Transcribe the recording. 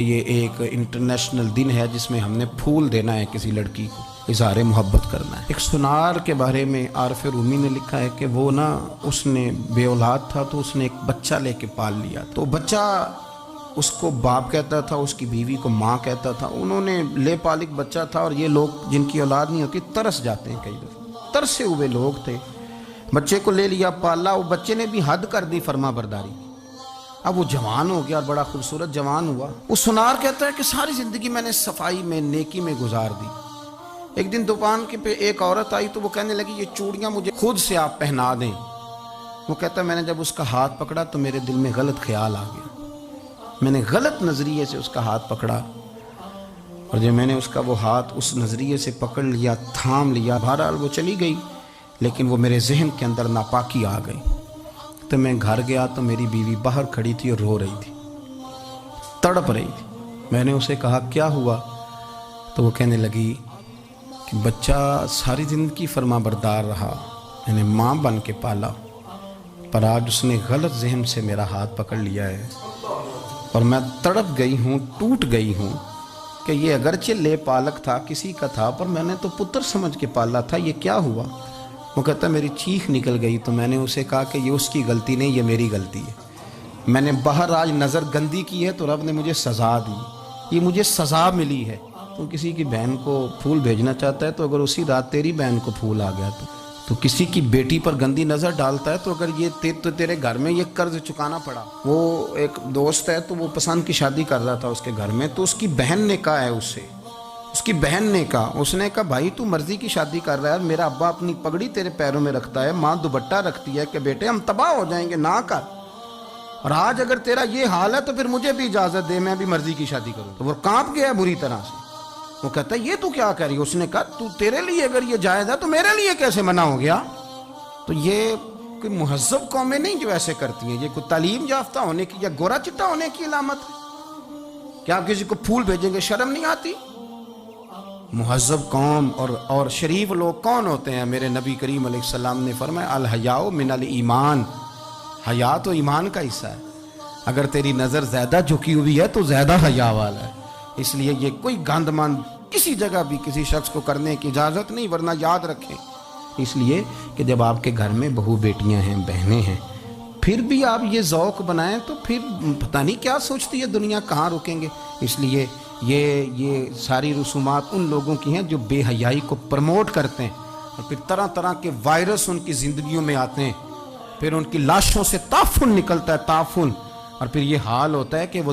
یہ ایک انٹرنیشنل دن ہے جس میں ہم نے پھول دینا ہے کسی لڑکی کو، اظہار محبت کرنا ہے۔ ایک سنار کے بارے میں عارف رومی نے لکھا ہے کہ وہ اس نے بے اولاد تھا تو اس نے ایک بچہ لے کے پال لیا، تو بچہ اس کو باپ کہتا تھا، اس کی بیوی کو ماں کہتا تھا۔ انہوں نے لے پالک بچہ تھا، اور یہ لوگ جن کی اولاد نہیں ہوتی ترس جاتے ہیں، کئی دفعہ ترسے ہوئے لوگ تھے۔ بچے کو لے لیا، پالا، وہ بچے نے بھی حد کر دی فرما برداری۔ اب وہ جوان ہو گیا اور بڑا خوبصورت جوان ہوا۔ وہ سنار کہتا ہے کہ ساری زندگی میں نے صفائی میں، نیکی میں گزار دی۔ ایک دن دکان کے پہ ایک عورت آئی تو وہ کہنے لگی یہ چوڑیاں مجھے خود سے آپ پہنا دیں۔ وہ کہتا ہے میں نے جب اس کا ہاتھ پکڑا تو میرے دل میں غلط خیال آ گیا، میں نے غلط نظریے سے اس کا ہاتھ پکڑا، اور جب میں نے اس کا وہ ہاتھ اس نظریے سے پکڑ لیا، تھام لیا، بہرحال وہ چلی گئی، لیکن وہ میرے ذہن کے اندر ناپاکی آ گئی۔ تو میں گھر گیا تو میری بیوی باہر کھڑی تھی اور رو رہی تھی، تڑپ رہی تھی۔ میں نے اسے کہا کیا ہوا؟ تو وہ کہنے لگی کہ بچہ ساری زندگی فرما بردار رہا، میں نے ماں بن کے پالا، پر آج اس نے غلط ذہن سے میرا ہاتھ پکڑ لیا ہے، اور میں تڑپ گئی ہوں، ٹوٹ گئی ہوں کہ یہ اگرچہ لے پالک تھا، کسی کا تھا، پر میں نے تو پتر سمجھ کے پالا تھا، یہ کیا ہوا؟ وہ کہتا میری چیخ نکل گئی، تو میں نے اسے کہا کہ یہ اس کی غلطی نہیں، یہ میری غلطی ہے۔ میں نے باہر آج نظر گندی کی ہے تو رب نے مجھے سزا دی، یہ مجھے سزا ملی ہے۔ تو کسی کی بہن کو پھول بھیجنا چاہتا ہے تو اگر اسی رات تیری بہن کو پھول آ گیا تو کسی کی بیٹی پر گندی نظر ڈالتا ہے تو اگر یہ تیرے گھر میں یہ قرض چکانا پڑا۔ وہ ایک دوست ہے تو وہ پسند کی شادی کر رہا تھا اس کے گھر میں، تو اس کی بہن نے کہا ہے اس کی بہن نے کہا، اس نے کہا بھائی تو مرضی کی شادی کر رہا ہے، میرا ابا اپنی پگڑی تیرے پیروں میں رکھتا ہے، ماں دوپٹہ رکھتی ہے کہ بیٹے ہم تباہ ہو جائیں گے، نہ کر، اور آج اگر تیرا یہ حال ہے تو پھر مجھے بھی اجازت دے، میں بھی مرضی کی شادی کروں۔ تو وہ کانپ گیا بری طرح سے۔ وہ کہتا ہے یہ تو کیا کہہ رہی ہے؟ اس نے کہا تو تیرے لیے اگر یہ جائز ہے تو میرے لیے کیسے منع ہو گیا؟ تو یہ کوئی مہذب قومیں نہیں جو ایسے کرتی ہیں، یہ کوئی تعلیم یافتہ ہونے کی یا گورا چٹا ہونے کی علامت ہے؟ کیا آپ کسی کو پھول بھیجیں گے؟ شرم نہیں آتی؟ مہذب قوم اور شریف لوگ کون ہوتے ہیں؟ میرے نبی کریم علیہ السلام نے فرمایا الحیاء من الایمان، حیا تو ایمان کا حصہ ہے۔ اگر تیری نظر زیادہ جھکی ہوئی ہے تو زیادہ حیا والا ہے، اس لیے یہ کوئی گند مند کسی جگہ بھی کسی شخص کو کرنے کی اجازت نہیں، ورنہ یاد رکھیں اس لیے کہ جب آپ کے گھر میں بہو بیٹیاں ہیں، بہنیں ہیں، پھر بھی آپ یہ ذوق بنائیں تو پھر پتہ نہیں کیا سوچتی ہے دنیا، کہاں رکیں گے۔ اس لیے یہ ساری رسومات ان لوگوں کی ہیں جو بے حیائی کو پروموٹ کرتے ہیں، اور پھر طرح طرح کے وائرس ان کی زندگیوں میں آتے ہیں، پھر ان کی لاشوں سے تعفن نکلتا ہے، تعفن، اور پھر یہ حال ہوتا ہے کہ وہ